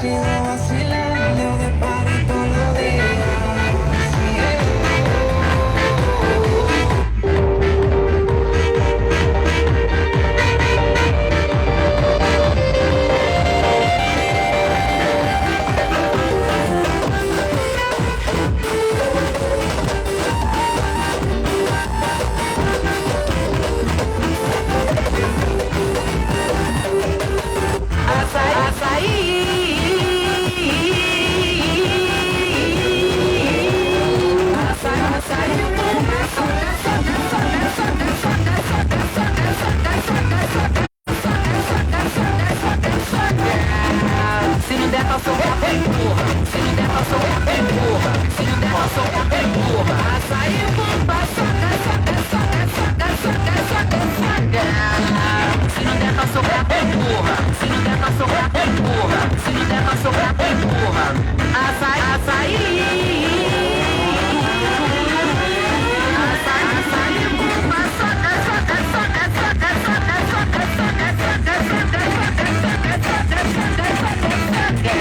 sigo vacilando de party todos los días. Se não der pra soltar, tem porra. Se não der pra soltar, tem porra. Se não der pra soltar, tem porra. Açaí, bomba, soca, soca, soca, soca, soca, soca, soca. Se não der pra soltar, tem porra. Se não der pra soltar, tem porra. Se não der pra soltar, tem porra. Açaí, açaí. Açaí, bomba, soca, soca, soca, soca, soca, soca, soca, soca, soca, soca, soca, soca.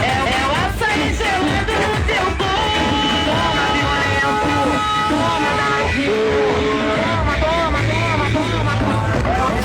É o açaí gelando no teu corpo. Toma, violento. Toma, danadinho. Toma, toma, toma, toma, toma.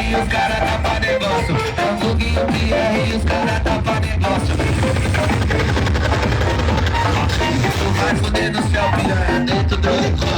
E os caras tá pra negócio. É o foguinho PR e os caras tá pra negócio. Tu vai fuder no céu, piranha, dentro do